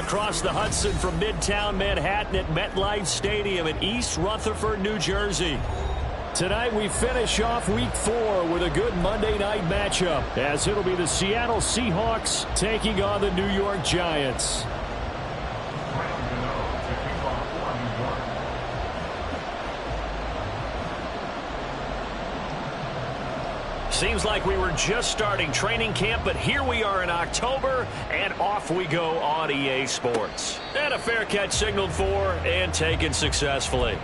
across the Hudson from Midtown Manhattan at MetLife Stadium in East Rutherford, New Jersey. Tonight we finish off Week 4 with a good Monday night matchup, as it'll be the Seattle Seahawks taking on the New York Giants. Seems like we were just starting training camp, but here we are in October, and off we go on EA Sports. And a fair catch signaled for and taken successfully.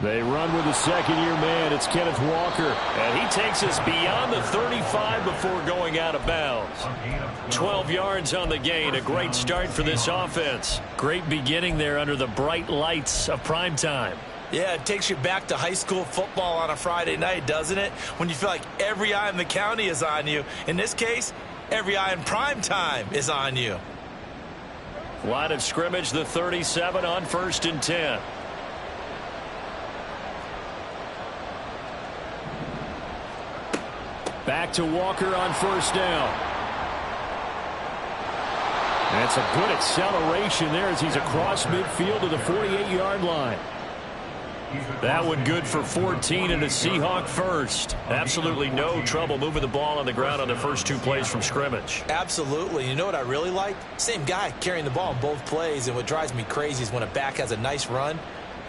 They run with the second-year man. It's Kenneth Walker. And he takes us beyond the 35 before going out of bounds. 12 yards on the gain. A great start for this offense. Great beginning there under the bright lights of prime time. Yeah, it takes you back to high school football on a Friday night, doesn't it? When you feel like every eye in the county is on you. In this case, every eye in prime time is on you. Line of scrimmage, the 37 on 1st and 10. Back to Walker on 1st down. That's a good acceleration there as he's across midfield to the 48-yard line. That one good for 14 and a Seahawk first. Absolutely no trouble moving the ball on the ground on the first 2 plays from scrimmage. Absolutely. You know what I really like? Same guy carrying the ball in both plays, and what drives me crazy is when a back has a nice run,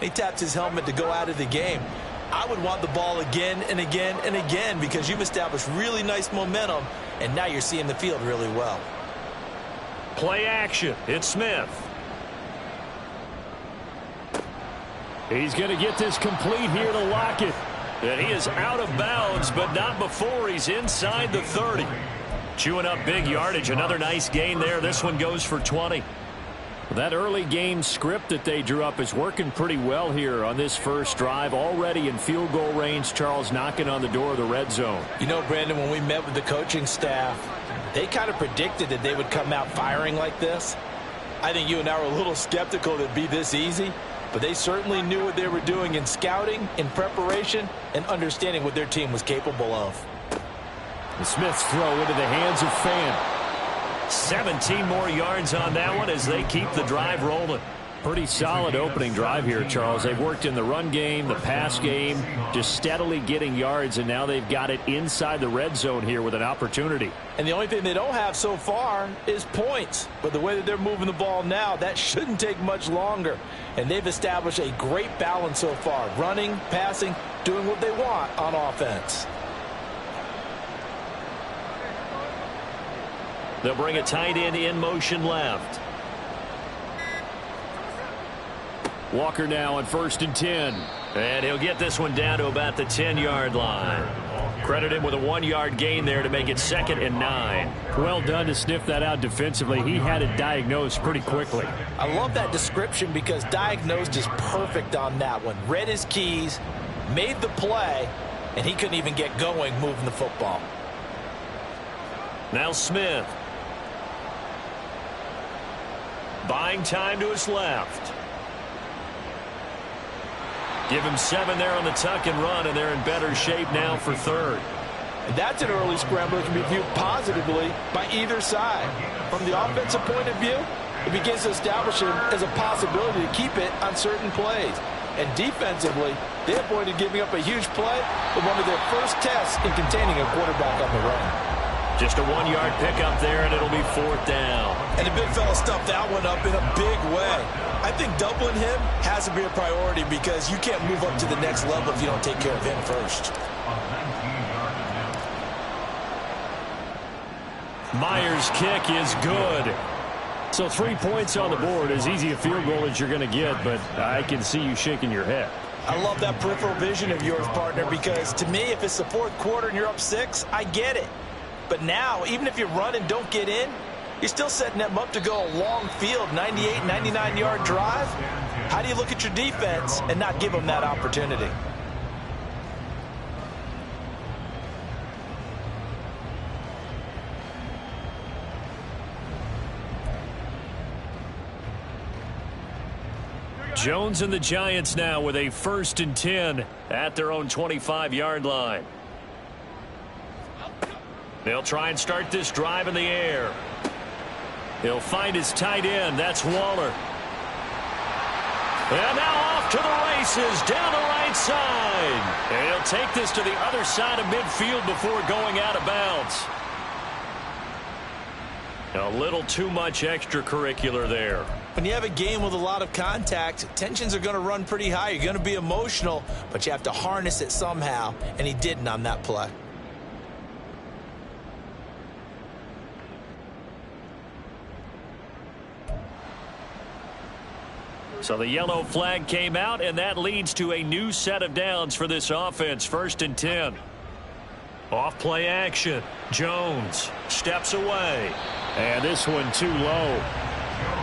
he taps his helmet to go out of the game. I would want the ball again and again and again because you've established really nice momentum, and now you're seeing the field really well. Play action. It's Smith. He's going to get this complete here to Lockett. And he is out of bounds, but not before he's inside the 30. Chewing up big yardage. Another nice gain there. This one goes for 20. That early game script that they drew up is working pretty well here on this first drive. Already in field goal range, Charles knocking on the door of the red zone. You know, Brandon, when we met with the coaching staff, they kind of predicted that they would come out firing like this. I think you and I were a little skeptical that it'd be this easy, but they certainly knew what they were doing in scouting, in preparation, and understanding what their team was capable of. The Smith's throw into the hands of Fan. 17 more yards on that one as they keep the drive rolling. Pretty solid opening drive here, Charles. They've worked in the run game, the pass game, just steadily getting yards, and now they've got it inside the red zone here with an opportunity. And the only thing they don't have so far is points. But the way that they're moving the ball now, that shouldn't take much longer. And they've established a great balance so far. Running, passing, doing what they want on offense. They'll bring a tight end in motion left. Walker now on 1st and 10. And he'll get this one down to about the 10-yard line. Credit him with a 1-yard gain there to make it 2nd and 9. Well done to sniff that out defensively. He had it diagnosed pretty quickly. I love that description because diagnosed is perfect on that one. Read his keys, made the play, and he couldn't even get going moving the football. Now Smith. Buying time to his left. Give him 7 there on the tuck and run, and they're in better shape now for 3rd. And that's an early scramble that can be viewed positively by either side. From the offensive point of view, it begins to establish him as a possibility to keep it on certain plays. And defensively, they avoided giving up a huge play with one of their first tests in containing a quarterback on the run. Just a 1-yard pickup there, and it'll be 4th down. And the big fella stuffed that one up in a big way. I think doubling him has to be a priority because you can't move up to the next level if you don't take care of him first. Myers' kick is good. So 3 points on the board, as easy a field goal as you're going to get, but I can see you shaking your head. I love that peripheral vision of yours, partner, because to me, if it's the 4th quarter and you're up 6, I get it. But now, even if you run and don't get in, You're still setting them up to go a long field, 98, 99-yard drive. How do you look at your defense and not give them that opportunity? Jones and the Giants now with a 1st and 10 at their own 25-yard line. They'll try and start this drive in the air. He'll find his tight end. That's Waller. And now off to the races down the right side. And he'll take this to the other side of midfield before going out of bounds. A little too much extracurricular there. When you have a game with a lot of contact, tensions are going to run pretty high. You're going to be emotional, but you have to harness it somehow, and he didn't on that play. So the yellow flag came out, and that leads to a new set of downs for this offense. 1st and 10. Off play action. Jones steps away. And this one too low.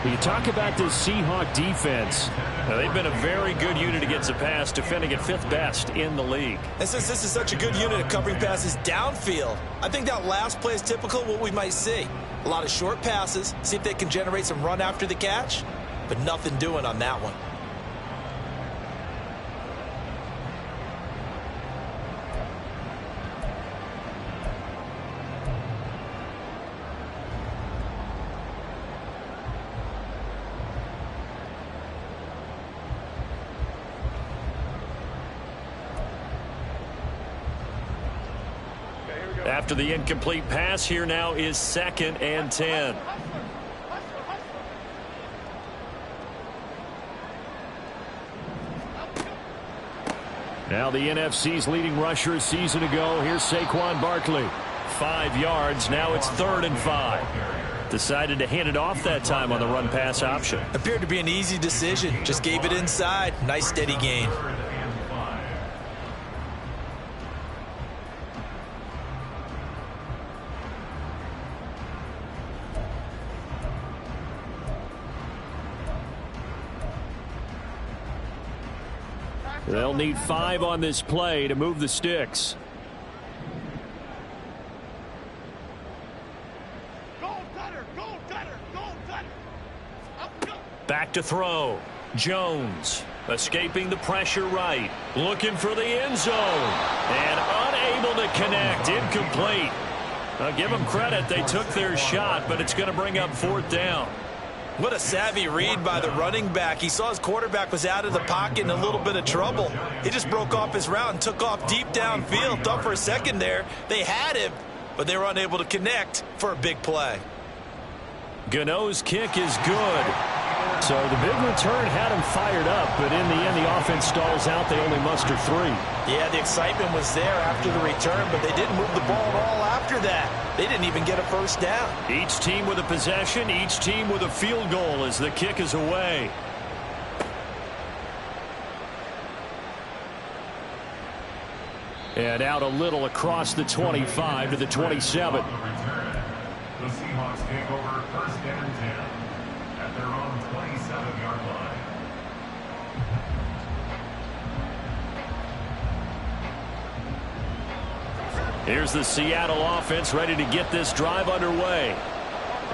You talk about this Seahawk defense. Now, they've been a very good unit against the pass, defending at 5th best in the league. And since this is such a good unit of covering passes downfield, I think that last play is typical of what we might see. A lot of short passes, see if they can generate some run after the catch, but nothing doing on that one. After the incomplete pass, here now is 2nd and 10. Now the NFC's leading rusher a season ago. Here's Saquon Barkley. 5 yards. Now it's 3rd and 5. Decided to hand it off that time on the run-pass option. Appeared to be an easy decision. Just gave it inside. Nice steady gain. They'll need 5 on this play to move the sticks. Back to throw. Jones escaping the pressure right. Looking for the end zone. And unable to connect. Incomplete. I'll give them credit. They took their shot, but it's going to bring up 4th down. What a savvy read by the running back. He saw his quarterback was out of the pocket in a little bit of trouble. He just broke off his route and took off deep downfield. Thought for a second there they had him, but they were unable to connect for a big play. Gano's kick is good. So the big return had him fired up, but in the end the offense stalls out. They only muster 3. Yeah, the excitement was there after the return, but they didn't move the ball at all after that. They didn't even get a 1st down. Each team with a possession, each team with a field goal as the kick is away. And out a little across the 25 to the 27. The Seahawks take over 1st and 10 at their own 27-yard line. Here's the Seattle offense ready to get this drive underway.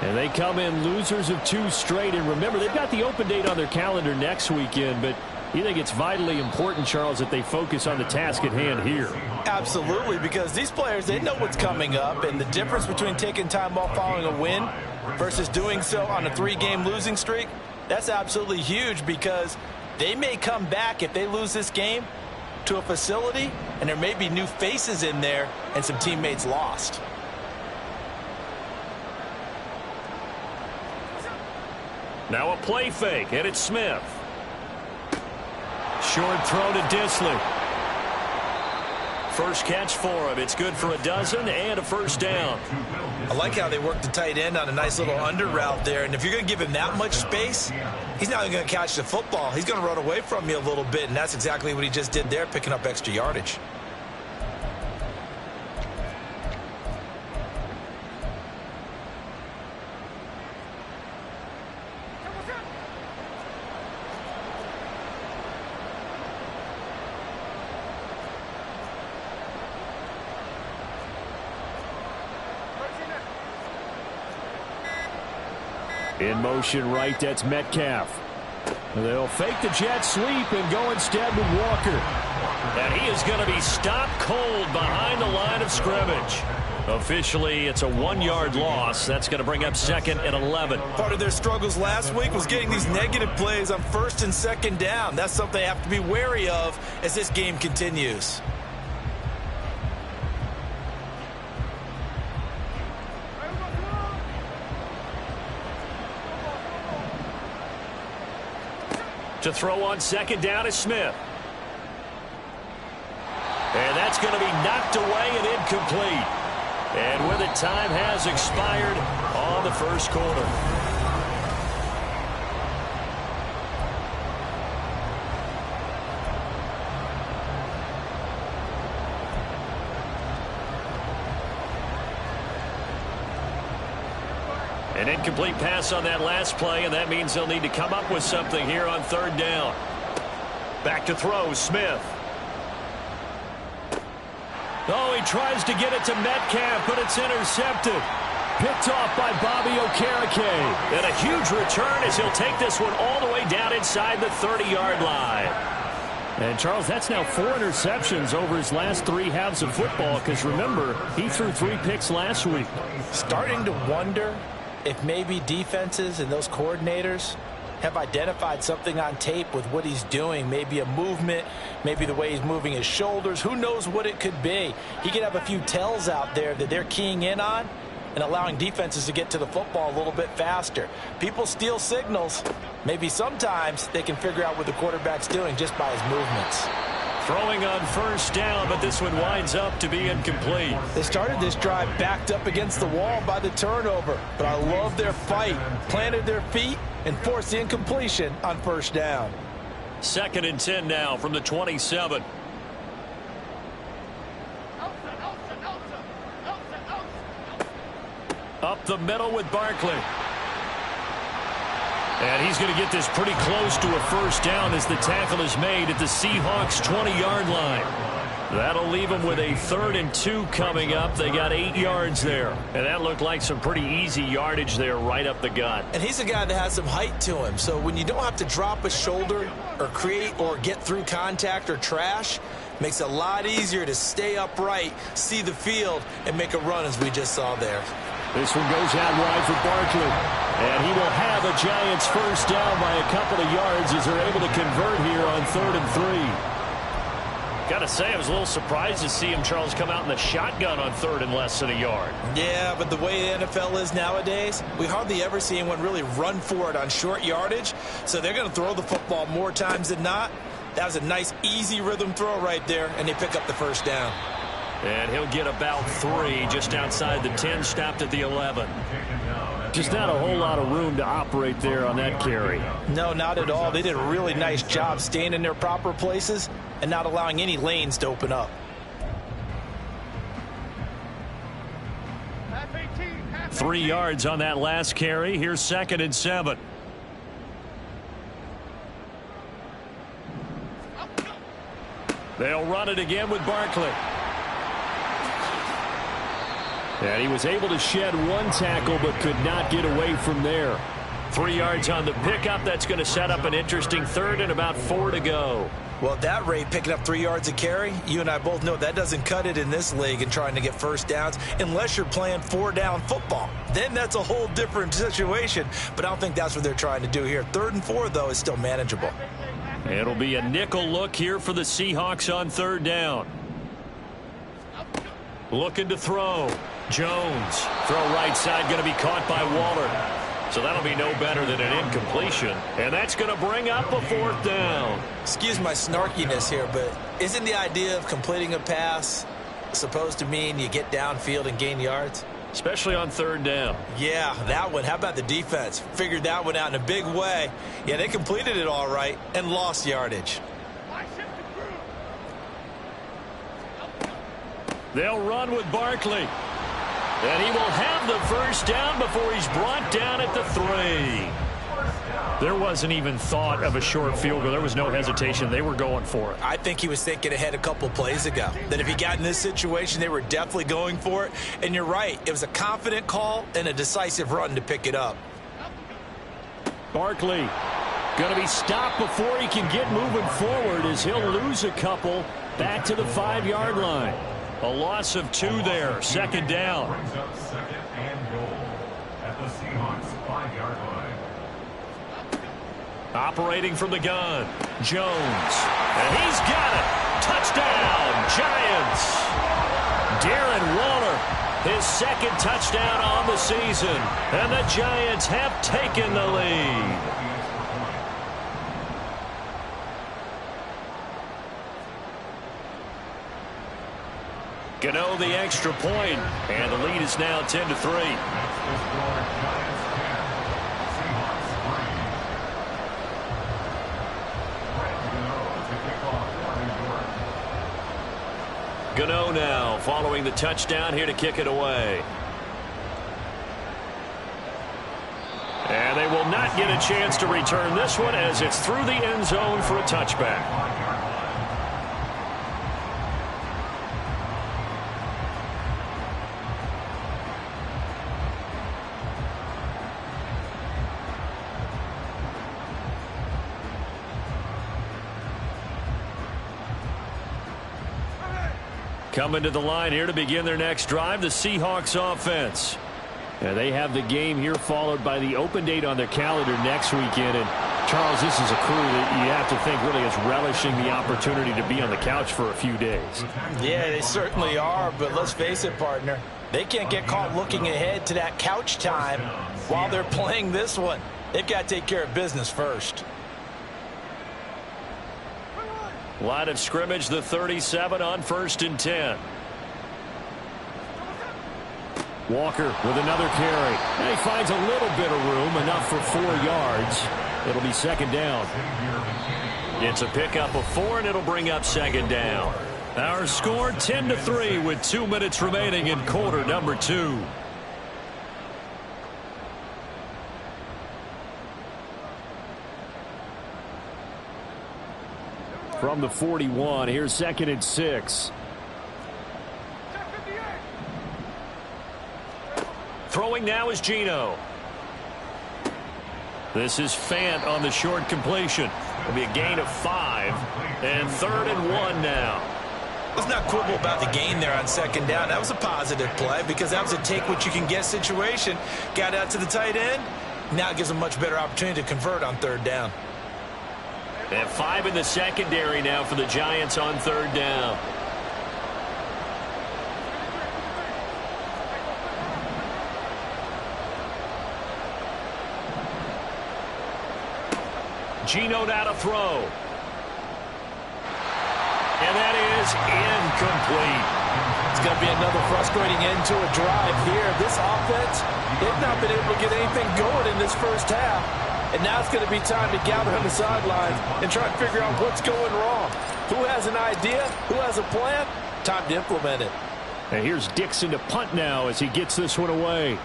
And they come in losers of 2 straight. And remember, they've got the open date on their calendar next weekend, but you think it's vitally important, Charles, that they focus on the task at hand here? Absolutely, because these players, they know what's coming up, and the difference between taking time off following a win versus doing so on a 3-game losing streak, that's absolutely huge, because they may come back if they lose this game to a facility, and there may be new faces in there and some teammates lost. Now a play fake, and it's Smith. Short throw to Disley. First catch for him. It's good for a dozen and a 1st down. I like how they worked the tight end on a nice little under route there. And if you're going to give him that much space, he's not going to catch the football. He's going to run away from you a little bit, and that's exactly what he just did there, picking up extra yardage. In motion right, that's Metcalf. They'll fake the jet sweep and go instead with Walker. And he is going to be stopped cold behind the line of scrimmage. Officially, it's a 1-yard loss. That's going to bring up 2nd and 11. Part of their struggles last week was getting these negative plays on 1st and 2nd down. That's something they have to be wary of as this game continues. To throw on 2nd down is Smith. And that's going to be knocked away and incomplete. And with it, time has expired on the first quarter. An incomplete pass on that last play, and that means they'll need to come up with something here on 3rd down. Back to throw, Smith. Oh, he tries to get it to Metcalf, but it's intercepted. Picked off by Bobby Okereke. And a huge return as he'll take this one all the way down inside the 30-yard line. And, Charles, that's now 4 interceptions over his last 3 halves of football, because, remember, he threw 3 picks last week. Starting to wonder if maybe defenses and those coordinators have identified something on tape with what he's doing. Maybe a movement, maybe the way he's moving his shoulders. Who knows what it could be? He could have a few tells out there that they're keying in on and allowing defenses to get to the football a little bit faster. People steal signals. Maybe sometimes they can figure out what the quarterback's doing just by his movements. Throwing on 1st down, but this one winds up to be incomplete. They started this drive backed up against the wall by the turnover, but I love their fight. Planted their feet and forced the incompletion on 1st down. 2nd and 10 now from the 27. Up the middle with Barkley. And he's going to get this pretty close to a 1st down as the tackle is made at the Seahawks' 20-yard line. That'll leave them with a 3rd and 2 coming up. They got 8 yards there. And that looked like some pretty easy yardage there right up the gut. And he's a guy that has some height to him. So when you don't have to drop a shoulder or create or get through contact or trash, makes it a lot easier to stay upright, see the field, and make a run as we just saw there. This one goes out wide for Barkley. And he will have a Giants 1st down by a couple of yards as they're able to convert here on 3rd and 3. Got to say, I was a little surprised to see him, Charles, come out in the shotgun on 3rd and less than a yard. Yeah, but the way the NFL is nowadays, we hardly ever see anyone really run for it on short yardage. So they're going to throw the football more times than not. That was a nice, easy rhythm throw right there, and they pick up the 1st down. And he'll get about 3 just outside the 10, stopped at the 11. Just not a whole lot of room to operate there on that carry. No, not at all. They did a really nice job staying in their proper places and not allowing any lanes to open up. 3 yards on that last carry. Here's 2nd and 7. They'll run it again with Barkley. And he was able to shed 1 tackle but could not get away from there. 3 yards on the pickup. That's going to set up an interesting 3rd and about 4 to go. Well, at that rate, picking up 3 yards a carry, you and I both know that doesn't cut it in this league and trying to get 1st downs unless you're playing 4-down football. Then that's a whole different situation, but I don't think that's what they're trying to do here. 3rd and 4, though, is still manageable. It'll be a nickel look here for the Seahawks on 3rd down. Looking to throw. Jones. Throw right side, going to be caught by Waller. So that'll be no better than an incompletion. And that's going to bring up a 4th down. Excuse my snarkiness here, but isn't the idea of completing a pass supposed to mean you get downfield and gain yards? Especially on 3rd down. Yeah, that one. How about the defense? Figured that one out in a big way. Yeah, they completed it all right and lost yardage. They'll run with Barkley. And he will have the 1st down before he's brought down at the 3. There wasn't even thought of a short field goal. There was no hesitation. They were going for it. I think he was thinking ahead a couple plays ago. That if he got in this situation, they were definitely going for it. And you're right. It was a confident call and a decisive run to pick it up. Barkley going to be stopped before he can get moving forward as he'll lose a couple back to the 5-yard line. A loss of 2 there. Second down. Brings up second and goal at the Seahawks 5-yard line. Operating from the gun, Jones. And he's got it. Touchdown, Giants. Darren Waller, his second touchdown on the season. And the Giants have taken the lead. Gano the extra point, and the lead is now 10-3. That's the score. Giants 10, Seahawks 3. Gano now following the touchdown here to kick it away. And they will not get a chance to return this one as it's through the end zone for a touchback. Coming to the line here to begin their next drive, the Seahawks offense. And they have the game here followed by the open date on their calendar next weekend. And Charles, this is a crew that you have to think really is relishing the opportunity to be on the couch for a few days. Yeah, they certainly are, but let's face it, partner. They can't get caught looking ahead to that couch time while they're playing this one. They've got to take care of business first. Line of scrimmage, the 37 on 1st and 10. Walker with another carry. And he finds a little bit of room, enough for 4 yards. It'll be second down. It's a pickup of 4, and it'll bring up second down. Our score 10-3 with 2 minutes remaining in quarter number 2. From the 41, here's 2nd and 6. Throwing now is Geno. This is Fant on the short completion. It'll be a gain of 5, and 3rd and 1 now. Let's not quibble about the gain there on second down. That was a positive play because that was a take-what-you-can-get situation. Got out to the tight end. Now it gives them a much better opportunity to convert on 3rd down. They have 5 in the secondary now for the Giants on 3rd down. Geno now to throw. And that is incomplete. It's going to be another frustrating end to a drive here. This offense, they've not been able to get anything going in this first half. And now it's going to be time to gather on the sidelines and try to figure out what's going wrong. Who has an idea? Who has a plan? Time to implement it. And here's Dixon to punt now as he gets this one away.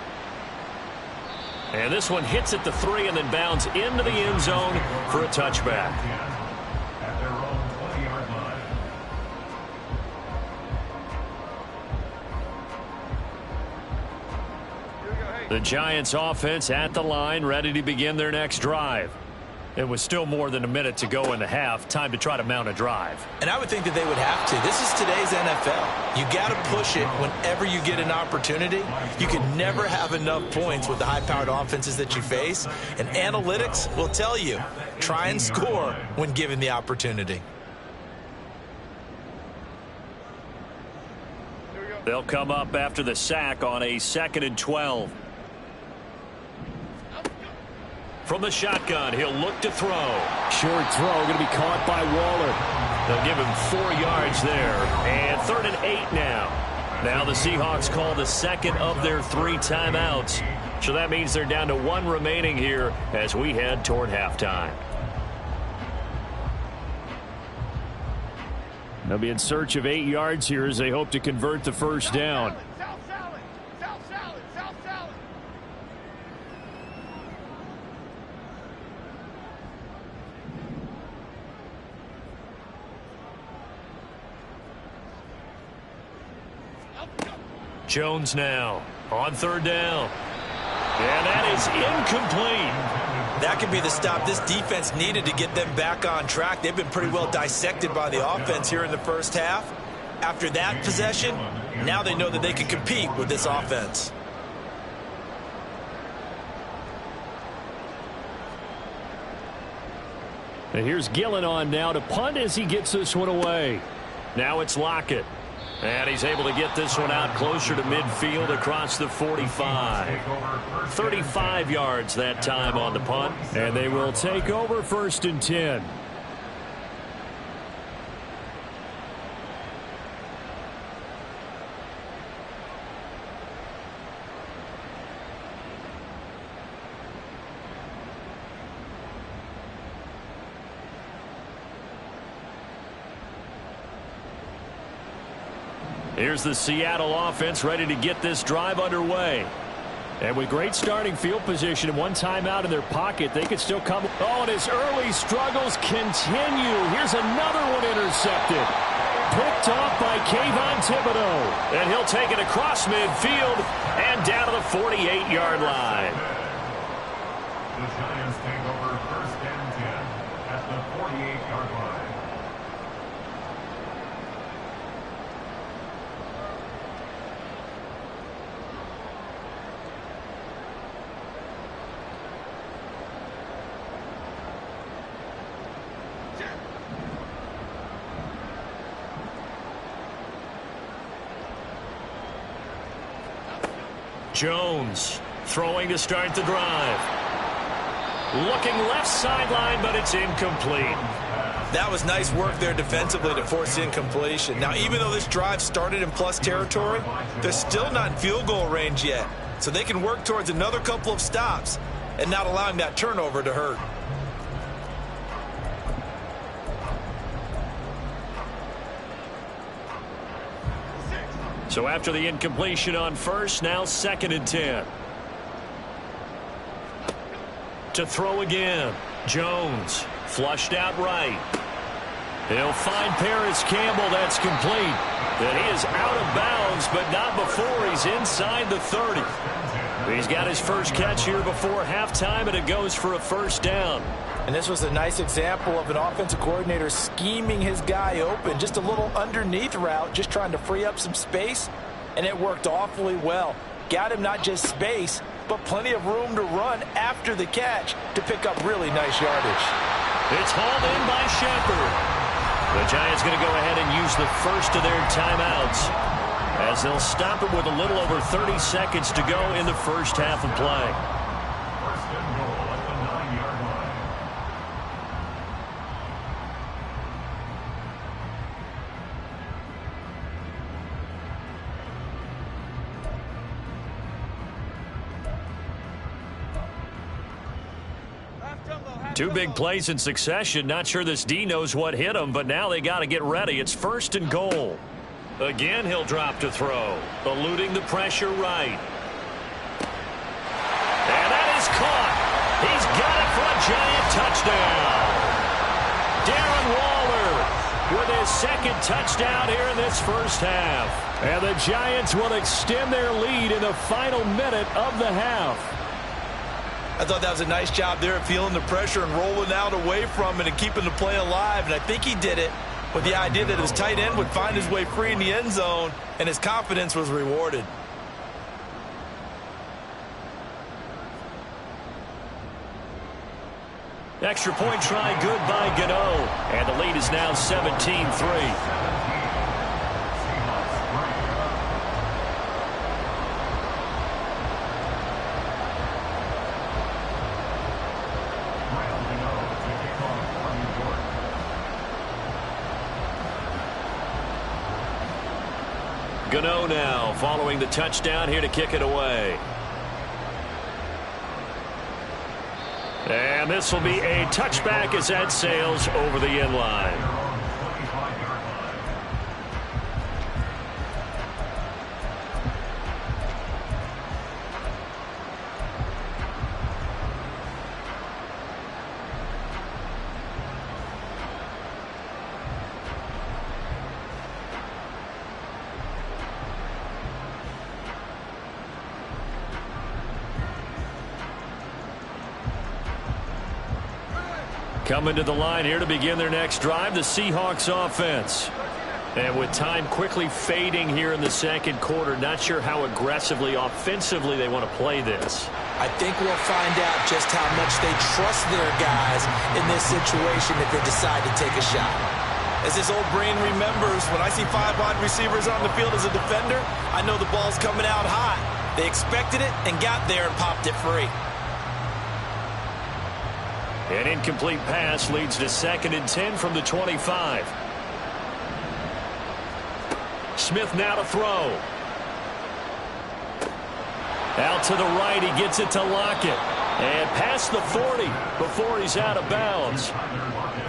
And this one hits at the 3 and then bounds into the end zone for a touchback. At their own 20-yard line. The Giants offense at the line, ready to begin their next drive. It was still more than a minute to go in the half. Time to try to mount a drive. And I would think that they would have to. This is today's NFL. You got to push it whenever you get an opportunity. You can never have enough points with the high-powered offenses that you face. And analytics will tell you, try and score when given the opportunity. They'll come up after the sack on a 2nd and 12. From the shotgun, he'll look to throw. Short throw, going to be caught by Waller. They'll give him 4 yards there. And 3rd and 8 now. Now the Seahawks call the second of their 3 timeouts. So that means they're down to 1 remaining here as we head toward halftime. They'll be in search of 8 yards here as they hope to convert the first down. Jones now on 3rd down. And that is incomplete. That could be the stop this defense needed to get them back on track. They've been pretty well dissected by the offense here in the first half. After that possession, now they know that they can compete with this offense. And here's Gillen on now to punt as he gets this one away. Now it's Lockett. And he's able to get this one out closer to midfield across the 45. 35 yards that time on the punt. And they will take over 1st and 10. Here's the Seattle offense ready to get this drive underway. And with great starting field position and one timeout in their pocket, they could still come. Oh, and his early struggles continue. Here's another one intercepted. Picked off by Kayvon Thibodeau. And he'll take it across midfield and down to the 48-yard line. The Giants take over 1st and 10 at the 48-yard line. Jones throwing to start the drive. Looking left sideline, but it's incomplete. That was nice work there defensively to force incompletion. Now, even though this drive started in plus territory, they're still not in field goal range yet. So they can work towards another couple of stops and not allowing that turnover to hurt. So after the incompletion on first, now 2nd and 10. To throw again. Jones flushed out right. He'll find Paris Campbell. That's complete. And he is out of bounds, but not before he's inside the 30. He's got his first catch here before halftime, and it goes for a 1st down. And this was a nice example of an offensive coordinator scheming his guy open. Just a little underneath route, just trying to free up some space, and it worked awfully well. Got him not just space, but plenty of room to run after the catch to pick up really nice yardage. It's hauled in by Shepard. The Giants going to go ahead and use the first of their timeouts as they'll stop it with a little over 30 seconds to go in the first half of play. 1st and goal at the 9-yard line. Two big plays in succession. Not sure this D knows what hit him, but now they got to get ready. It's 1st and goal. Again, he'll drop to throw. Eluding the pressure right. And that is caught. He's got it for a Giant touchdown. Darren Waller with his 2nd touchdown here in this first half. And the Giants will extend their lead in the final minute of the half. I thought that was a nice job there of feeling the pressure and rolling out away from it and keeping the play alive. And I think he did it with the idea that his tight end would find his way free in the end zone, and his confidence was rewarded. Extra point try good by Gano. And the lead is now 17-3. Gano now following the touchdown here to kick it away. And this will be a touchback as that sails over the end line. Coming to the line here to begin their next drive, the Seahawks offense. And with time quickly fading here in the second quarter, not sure how aggressively, offensively they want to play this. I think we'll find out just how much they trust their guys in this situation if they decide to take a shot. As this old brain remembers, when I see 5 wide receivers on the field as a defender, I know the ball's coming out hot. They expected it and got there and popped it free. An incomplete pass leads to 2nd and 10 from the 25. Smith now to throw. Out to the right, he gets it to Lockett. And past the 40 before he's out of bounds.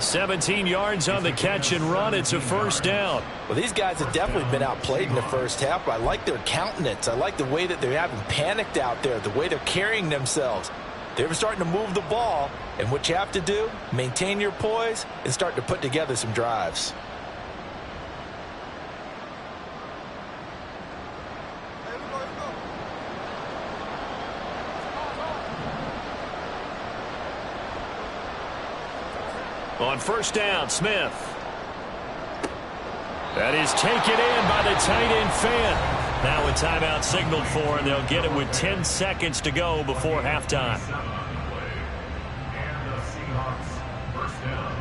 17 yards on the catch and run. It's a first down. Well, these guys have definitely been outplayed in the first half, but I like their countenance. I like the way that they haven't panicked out there, the way they're carrying themselves. They're starting to move the ball, and what you have to do, maintain your poise and start to put together some drives. On first down, Smith. That is taken in by the tight end Fant. Now a timeout signaled for, and they'll get it with 10 seconds to go before halftime. And the Seahawks first down.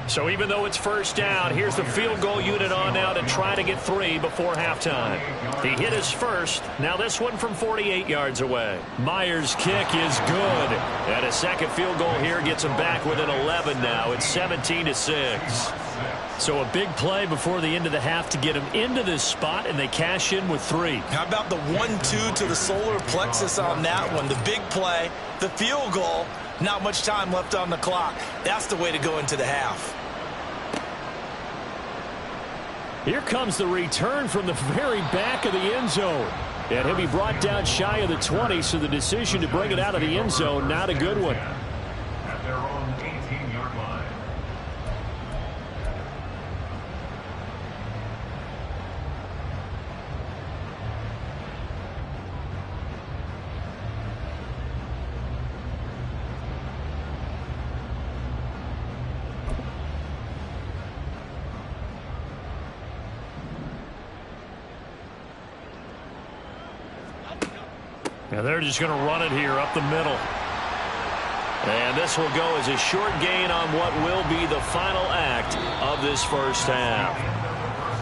So even though it's first down, here's the field goal unit on now to try to get 3 before halftime. He hit his first. Now this one from 48 yards away. Myers' kick is good. And a second field goal here gets him back within 11 now. It's 17-6. So a big play before the end of the half to get him into this spot, and they cash in with 3. How about the 1-2 to the solar plexus on that one? The big play, the field goal, not much time left on the clock. That's the way to go into the half. Here comes the return from the very back of the end zone. And he'll be brought down shy of the 20, so the decision to bring it out of the end zone, not a good one. At their own 18-yard line. Now they're just going to run it here up the middle. And this will go as a short gain on what will be the final act of this first half.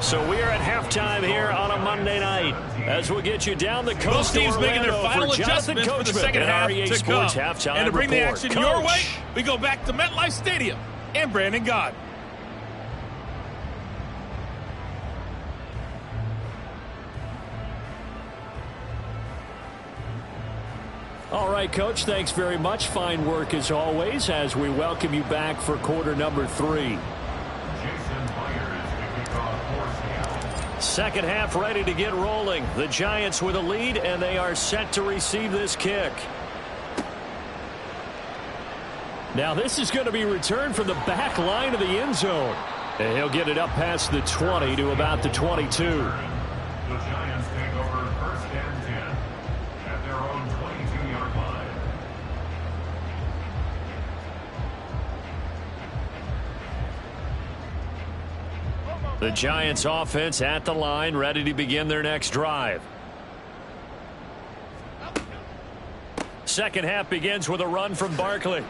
So we are at halftime here on a Monday night as we'll get you down the coast. Both teams making their final adjustments for the second half to come. And to bring the action your way, we go back to MetLife Stadium and Brandon Gott. All right, Coach, thanks very much. Fine work as always as we welcome you back for quarter number 3. Second half ready to get rolling. The Giants with a lead, and they are set to receive this kick. Now this is going to be returned from the back line of the end zone. And he'll get it up past the 20 to about the 22. The Giants take over first and 10 at their own 22-yard line. The Giants offense at the line, ready to begin their next drive. Second half begins with a run from Barkley.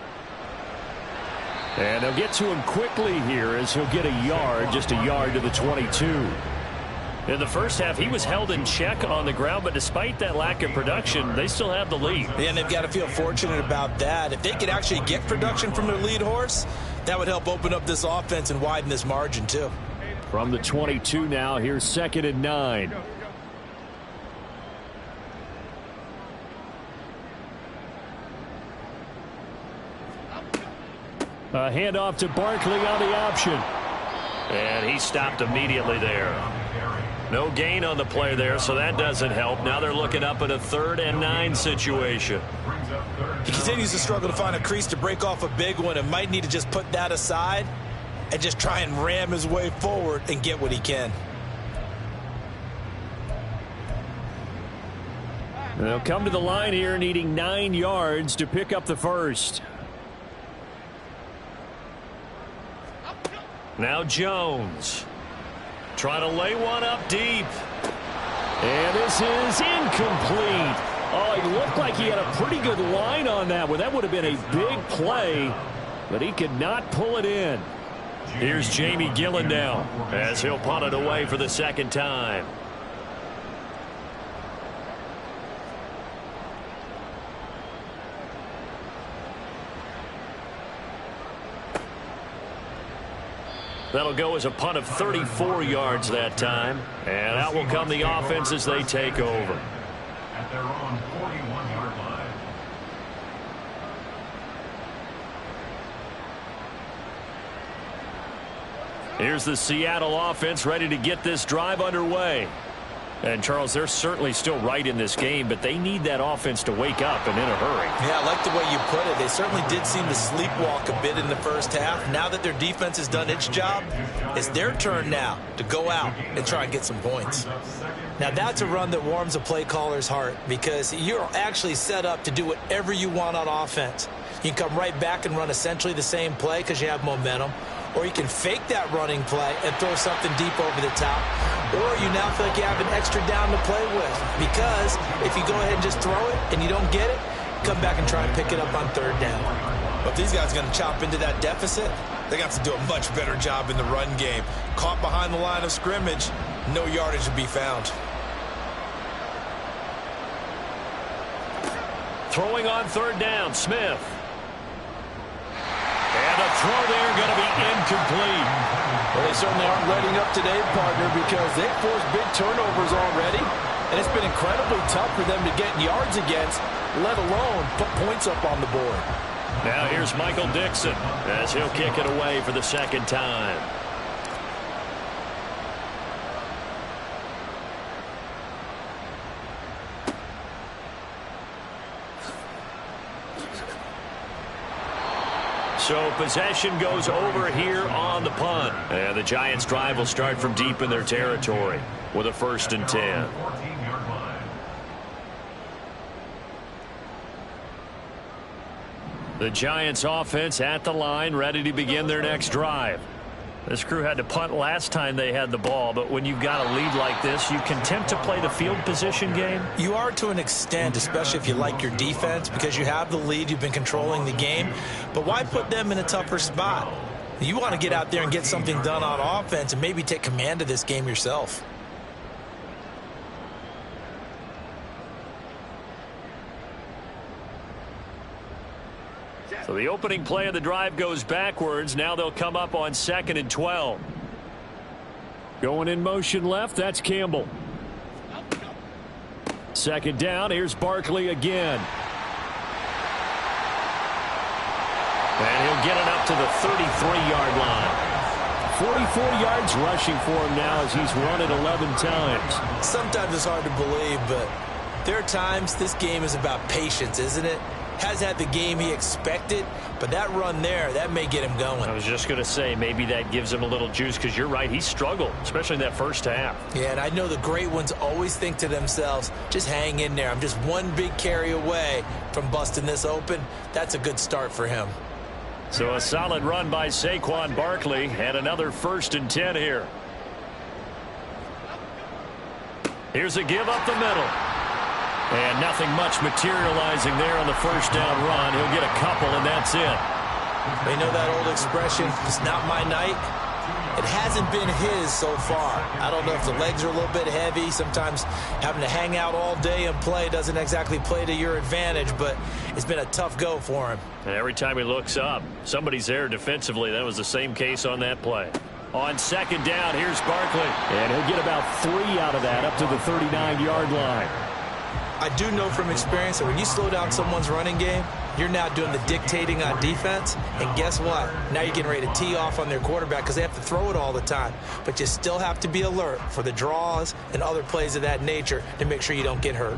And they'll get to him quickly here as he'll get a yard, just a yard to the 22. In the first half, he was held in check on the ground, but despite that lack of production, they still have the lead. Yeah, and they've got to feel fortunate about that. If they could actually get production from their lead horse, that would help open up this offense and widen this margin too. From the 22 now, here's 2nd and 9. A handoff to Barkley on the option. And he stopped immediately there. No gain on the play there, so that doesn't help. Now they're looking up at a 3rd and 9 situation. Brings up 3rd He continues to struggle to find a crease to break off a big one and might need to just put that aside and just try and ram his way forward and get what he can. They'll come to the line here needing 9 yards to pick up the first. Now Jones. Trying to lay one up deep. And this is incomplete. Oh, he looked like he had a pretty good line on that one. That would have been a big play, but he could not pull it in. Here's Jamie Gillen now as he'll punt it away for the second time. That'll go as a punt of 34 yards that time. And out will come the offense as they take over. At their own 41-yard line. Here's the Seattle offense ready to get this drive underway. And, Charles, they're certainly still right in this game, but they need that offense to wake up and in a hurry. Yeah, I like the way you put it. They certainly did seem to sleepwalk a bit in the first half. Now that their defense has done its job, it's their turn now to go out and try and get some points. Now, that's a run that warms a play caller's heart because you're actually set up to do whatever you want on offense. You can come right back and run essentially the same play because you have momentum. Or you can fake that running play and throw something deep over the top. Or you now feel like you have an extra down to play with. Because if you go ahead and just throw it and you don't get it, come back and try and pick it up on third down. But if these guys are going to chop into that deficit, they got to do a much better job in the run game. Caught behind the line of scrimmage, no yardage to be found. Throwing on third down, Smith. And the throw there going to be incomplete. Well, they certainly aren't letting up today, partner, because they've forced big turnovers already. And it's been incredibly tough for them to get yards against, let alone put points up on the board. Now here's Michael Dixon as he'll kick it away for the second time. So possession goes over here on the punt. And the Giants' drive will start from deep in their territory with a 1st and 10. The Giants' offense at the line, ready to begin their next drive. This crew had to punt last time they had the ball, but when you've got a lead like this, you can attempt to play the field position game. You are to an extent, especially if you like your defense, because you have the lead, you've been controlling the game. But why put them in a tougher spot? You want to get out there and get something done on offense and maybe take command of this game yourself. So the opening play of the drive goes backwards. Now they'll come up on 2nd and 12. Going in motion left, that's Campbell. 2nd down, here's Barkley again. And he'll get it up to the 33-yard line. 44 yards rushing for him now as he's run it 11 times. Sometimes it's hard to believe, but there are times this game is about patience, isn't it? Has had the game he expected, but that run there, that may get him going. I was just going to say, maybe that gives him a little juice because you're right, he struggled, especially in that first half. Yeah, and I know the great ones always think to themselves, just hang in there. I'm just one big carry away from busting this open. That's a good start for him. So a solid run by Saquon Barkley and another 1st and 10 here. Here's a give up the middle. And nothing much materializing there on the 1st down run. He'll get a couple, and that's it. They know that old expression, it's not my night. It hasn't been his so far. I don't know if the legs are a little bit heavy. Sometimes having to hang out all day and play doesn't exactly play to your advantage, but it's been a tough go for him. And every time he looks up, somebody's there defensively. That was the same case on that play. On 2nd down, here's Barkley. And he'll get about 3 out of that up to the 39-yard line. I do know from experience that when you slow down someone's running game, you're now doing the dictating on defense. And guess what? Now you're getting ready to tee off on their quarterback because they have to throw it all the time. But you still have to be alert for the draws and other plays of that nature to make sure you don't get hurt.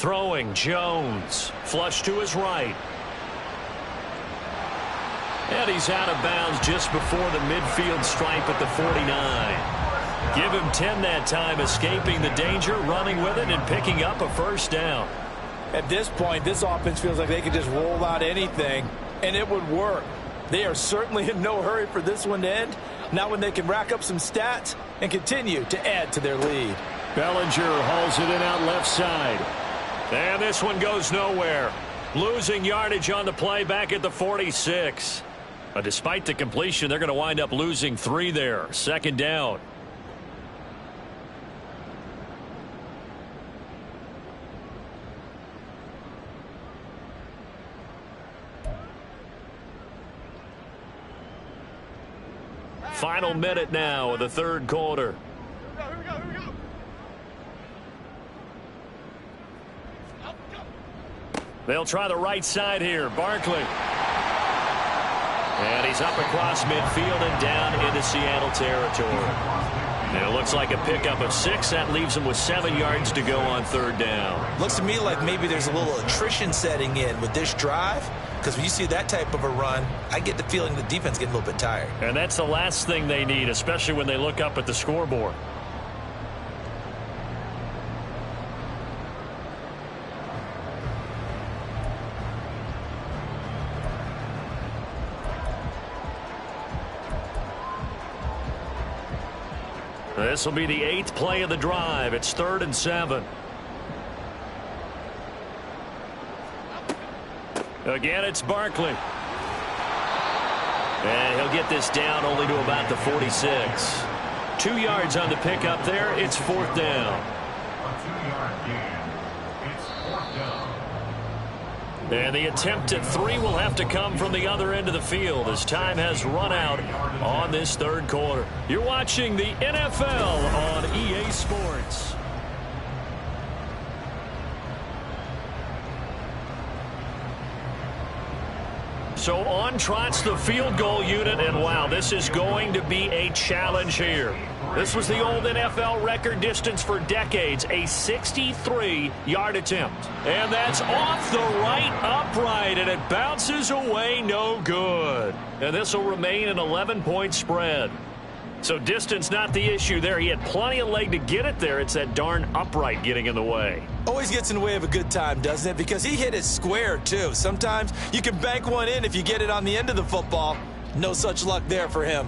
Throwing, Jones. Flush to his right. And he's out of bounds just before the midfield stripe at the 49. Give him 10 that time, escaping the danger, running with it, and picking up a first down. At this point, this offense feels like they could just roll out anything, and it would work. They are certainly in no hurry for this one to end, not when they can rack up some stats and continue to add to their lead. Bellinger hauls it in out left side. And this one goes nowhere. Losing yardage on the play back at the 46. Despite the completion, they're going to wind up losing 3 there. Second down. Final minute now of the third quarter. They'll try the right side here. Barkley. And he's up across midfield and down into Seattle territory. And it looks like a pickup of 6. That leaves him with 7 yards to go on third down. Looks to me like maybe there's a little attrition setting in with this drive. Because when you see that type of a run, I get the feeling the defense getting a little bit tired. And that's the last thing they need, especially when they look up at the scoreboard. This will be the 8th play of the drive. It's 3rd and 7. Again, it's Barkley. And he'll get this down only to about the 46. 2 yards on the pickup there. It's 4th down. A 2-yard gain. It's 4th down. And the attempt at 3 will have to come from the other end of the field as time has run out on this third quarter. You're watching the NFL on EA Sports. So on trots the field goal unit, and wow, this is going to be a challenge here. This was the old NFL record distance for decades, a 63-yard attempt. And that's off the right upright, and it bounces away no good. And this will remain an 11-point spread. So distance not the issue there. He had plenty of leg to get it there. It's that darn upright getting in the way. Always gets in the way of a good time, doesn't it? Because he hit it square, too. Sometimes you can bank one in if you get it on the end of the football. No such luck there for him.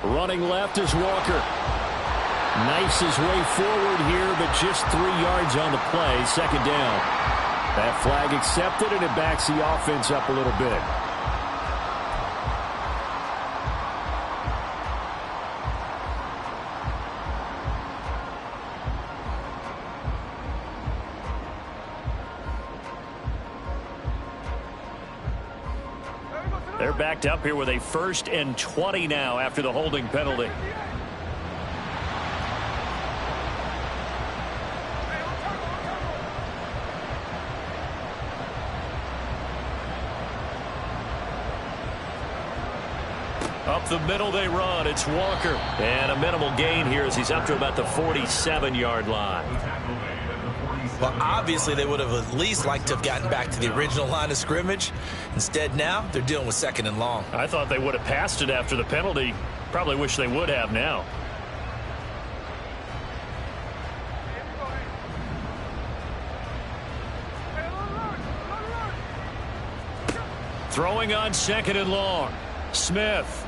Running left is Walker. Knifes his way forward here, but just 3 yards on the play. Second down. That flag accepted, and it backs the offense up a little bit. They're backed up here with a 1st and 20 now after the holding penalty. Up the middle they run. It's Walker. And a minimal gain here as he's up to about the 47-yard line. Well, obviously they would have at least liked to have gotten back to the original line of scrimmage. Instead now, they're dealing with 2nd and long. I thought they would have passed it after the penalty. Probably wish they would have now. Throwing on 2nd and long. Smith.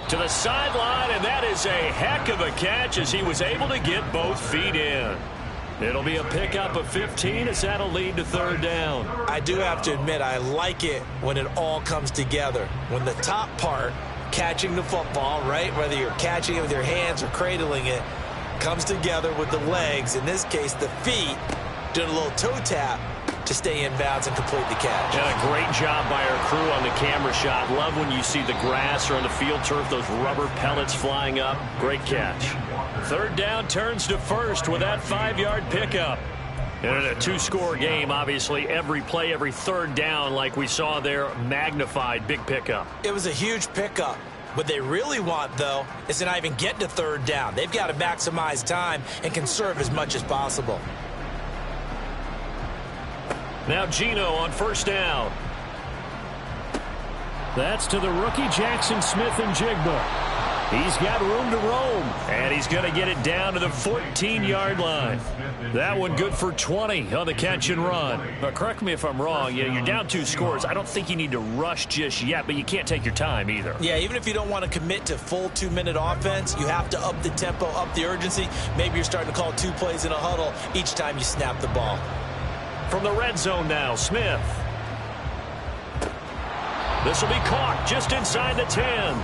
To the sideline, and that is a heck of a catch as he was able to get both feet in. It'll be a pickup of 15 as that'll lead to 3rd down. I do have to admit, I like it when it all comes together. When the top part, catching the football, right, whether you're catching it with your hands or cradling it, comes together with the legs, in this case the feet, doing a little toe tap to stay in bounds and complete the catch. And a great job by our crew on the camera shot. Love when you see the grass or on the field turf, those rubber pellets flying up. Great catch. 3rd down turns to 1st with that 5-yard pickup. And in a 2-score game, obviously, every play, every 3rd down, like we saw there, magnified, big pickup. It was a huge pickup. What they really want, though, is to not even get to third down. They've got to maximize time and conserve as much as possible. Now Geno on first down. That's to the rookie, Jackson Smith-Njigba. He's got room to roam. And he's going to get it down to the 14-yard line. That one good for 20 on the catch and run. But correct me if I'm wrong. Yeah, you're down 2 scores. I don't think you need to rush just yet, but you can't take your time either. Yeah, even if you don't want to commit to full 2-minute offense, you have to up the tempo, up the urgency. Maybe you're starting to call 2 plays in a huddle each time you snap the ball. From the red zone now, Smith. This will be caught just inside the 10.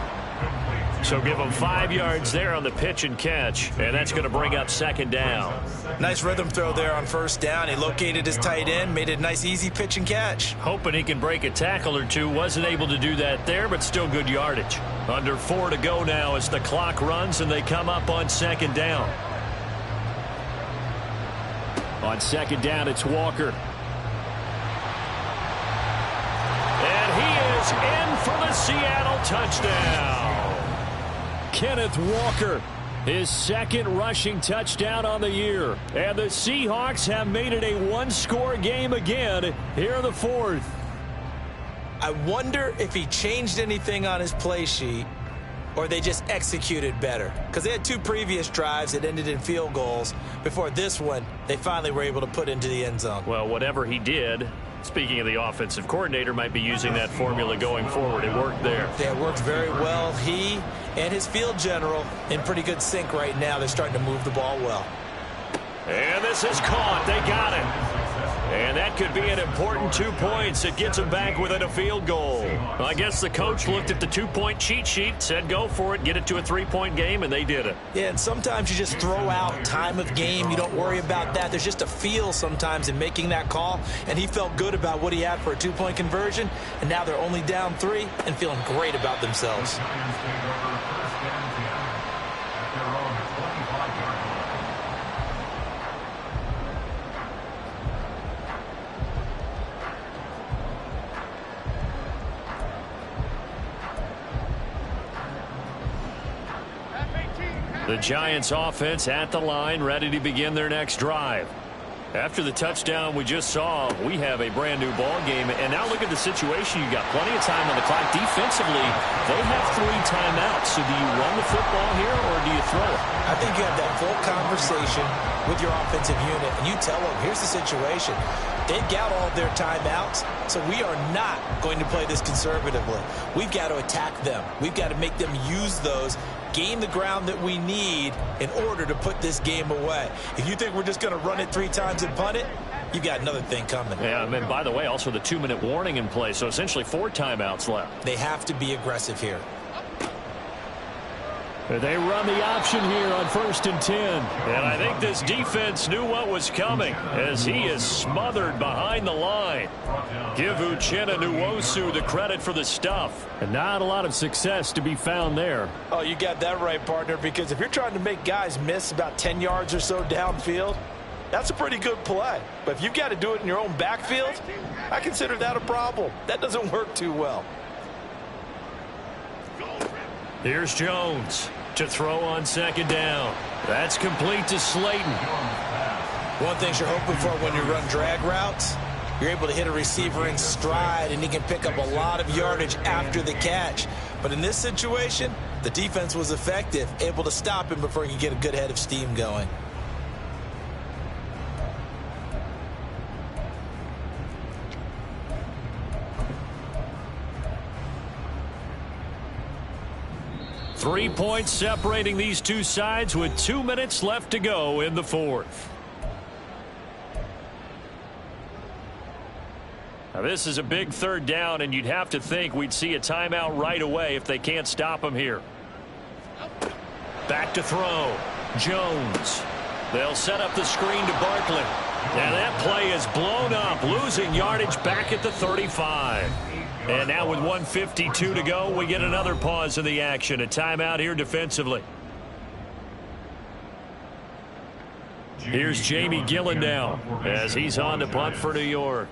So give him 5 yards there on the pitch and catch, and that's going to bring up second down. Nice rhythm throw there on first down. He located his tight end, made it a nice, easy pitch and catch. Hoping he can break a tackle or two. Wasn't able to do that there, but still good yardage. Under 4 to go now as the clock runs, and they come up on second down. On second down, it's Walker. And he is in for the Seattle touchdown. Kenneth Walker, his second rushing touchdown on the year. And the Seahawks have made it a 1-score game again here in the 4th. I wonder if he changed anything on his play sheet or they just executed better. Because they had 2 previous drives that ended in field goals. Before this one, they finally were able to put into the end zone. Well, whatever he did, speaking of the offensive coordinator, might be using that formula going forward. It worked there. Yeah, it worked very well. He and his field general in pretty good sync right now. They're starting to move the ball well. And this is caught. They got it. And that could be an important 2 points. It gets them back within a field goal. Well, I guess the coach looked at the 2-point cheat sheet, said go for it, get it to a 3-point game, and they did it. Yeah, and sometimes you just throw out time of game. You don't worry about that. There's just a feel sometimes in making that call, and he felt good about what he had for a 2-point conversion, and now they're only down 3 and feeling great about themselves. The Giants offense at the line, ready to begin their next drive. After the touchdown we just saw, we have a brand new ball game. And now look at the situation. You got plenty of time on the clock. Defensively, they have 3 timeouts. So do you run the football here or do you throw it? I think you have that full conversation with your offensive unit, and you tell them, here's the situation. They've got all of their timeouts, so we are not going to play this conservatively. We've got to attack them. We've got to make them use those, gain the ground that we need in order to put this game away. If you think we're just going to run it 3 times and punt it, you've got another thing coming. Yeah, and by the way, also the 2-minute warning in play, so essentially 4 timeouts left. They have to be aggressive here. They run the option here on 1st and 10. And I think this defense knew what was coming as he is smothered behind the line. Give Uchenna Nwosu the credit for the stuff. And not a lot of success to be found there. Oh, you got that right, partner, because if you're trying to make guys miss about 10 yards or so downfield, that's a pretty good play. But if you've got to do it in your own backfield, I consider that a problem. That doesn't work too well. Here's Jones to throw on second down. That's complete to Slayton. One thing you're hoping for when you run drag routes, you're able to hit a receiver in stride, and he can pick up a lot of yardage after the catch. But in this situation, the defense was effective, able to stop him before he could get a good head of steam going. Three points separating these two sides with 2 minutes left to go in the 4th. Now this is a big 3rd down, and you'd have to think we'd see a timeout right away if they can't stop him here. Back to throw. Jones. They'll set up the screen to Barkley. And that play is blown up, losing yardage back at the 35. And now with 1:52 to go, we get another pause in the action. A timeout here defensively. Here's Jamie Gillen now as he's on to punt for New York.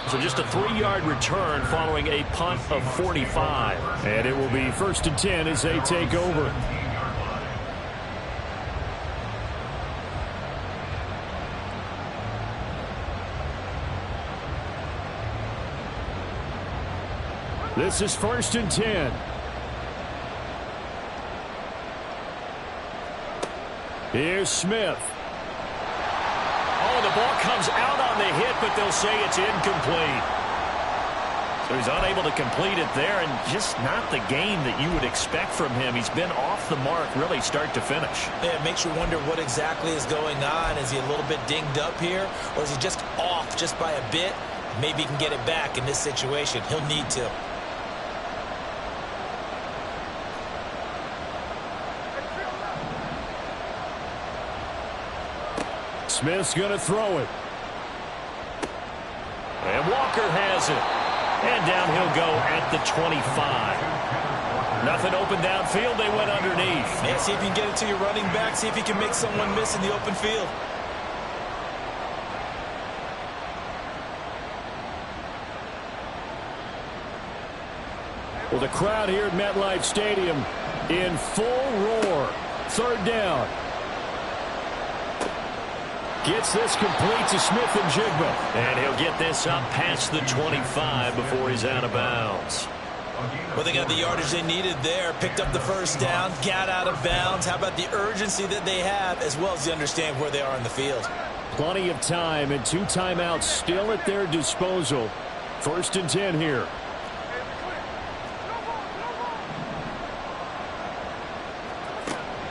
So just a 3-yard return following a punt of 45. And it will be 1st and 10 as they take over. This is 1st and 10. Here's Smith. Oh, the ball comes out on the hit, but they'll say it's incomplete. So he's unable to complete it there, and just not the game that you would expect from him. He's been off the mark really start to finish. Yeah, it makes you wonder what exactly is going on. Is he a little bit dinged up here, or is he just off just by a bit? Maybe he can get it back in this situation. He'll need to. Smith's going to throw it. And Walker has it. And down he'll go at the 25. Nothing open downfield. They went underneath. Yeah, see if you can get it to your running back. See if you can make someone miss in the open field. Well, the crowd here at MetLife Stadium in full roar. 3rd down. Gets this complete to Smith and Jigba. And he'll get this up past the 25 before he's out of bounds. Well, they got the yardage they needed there. Picked up the 1st down, got out of bounds. How about the urgency that they have, as well as they understand where they are in the field? Plenty of time and 2 timeouts still at their disposal. 1st and 10 here.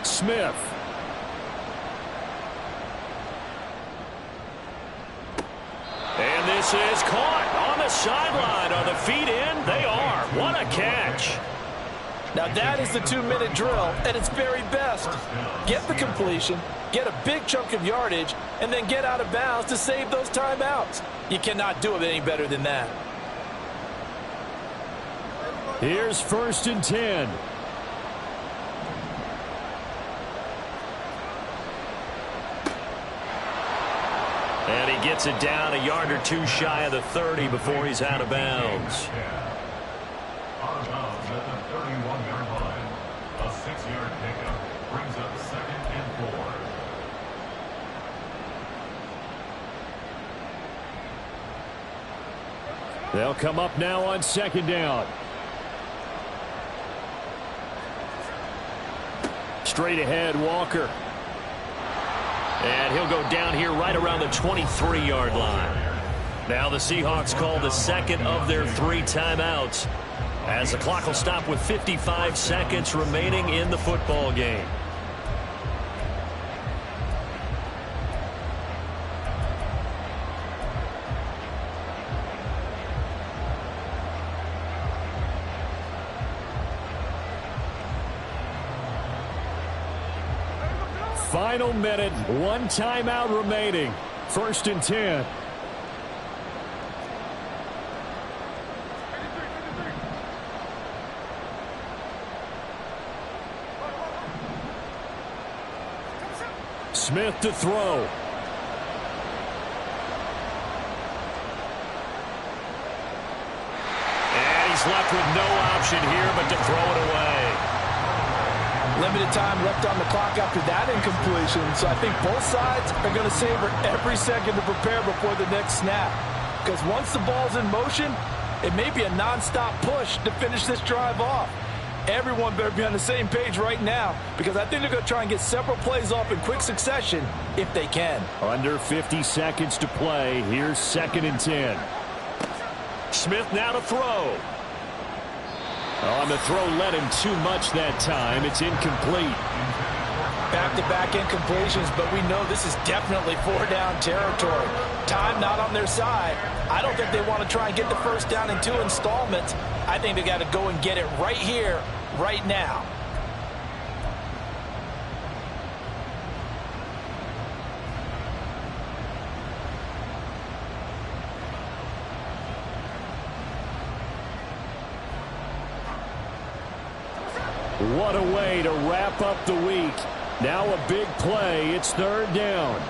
Smith. And this is caught on the sideline. Are the feet in? They are. What a catch. Now that is the 2-minute drill at its very best. Get the completion, get a big chunk of yardage, and then get out of bounds to save those timeouts. You cannot do it any better than that. Here's 1st and 10. And he gets it down a yard or 2 shy of the 30 before he's out of bounds. Out of bounds at the 31-yard line. A 6-yard pickup brings up 2nd and 4. They'll come up now on 2nd down. Straight ahead, Walker. And he'll go down here right around the 23-yard line. Now the Seahawks call the 2nd of their 3 timeouts, as the clock will stop with 55 seconds remaining in the football game. Final minute, 1 timeout remaining. 1st and 10. Smith to throw. And he's left with no option here but to throw it away. Limited time left on the clock after that incompletion, so I think both sides are going to savor every second to prepare before the next snap. Because once the ball's in motion, it may be a non-stop push to finish this drive off. Everyone better be on the same page right now, because I think they're going to try and get several plays off in quick succession if they can. Under 50 seconds to play. Here's 2nd and 10. Smith now to throw. On the throw, led him too much that time. It's incomplete. Back-to-back incompletions, but we know this is definitely 4-down territory. Time not on their side. I don't think they want to try and get the 1st down in 2 installments. I think they got to go and get it right here, right now. What a way to wrap up the week. Now a big play. It's 3rd down.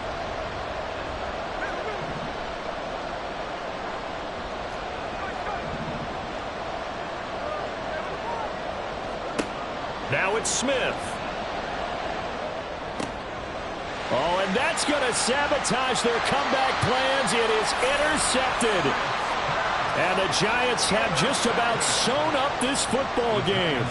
it's Smith. Oh, and that's going to sabotage their comeback plans. It is intercepted. And the Giants have just about sewn up this football game.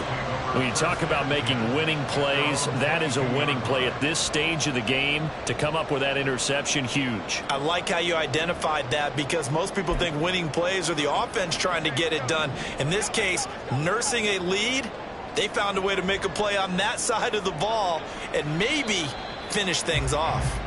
When you talk about making winning plays, that is a winning play at this stage of the game. To come up with that interception, huge. I like how you identified that, because most people think winning plays are the offense trying to get it done. In this case, nursing a lead, they found a way to make a play on that side of the ball and maybe finish things off.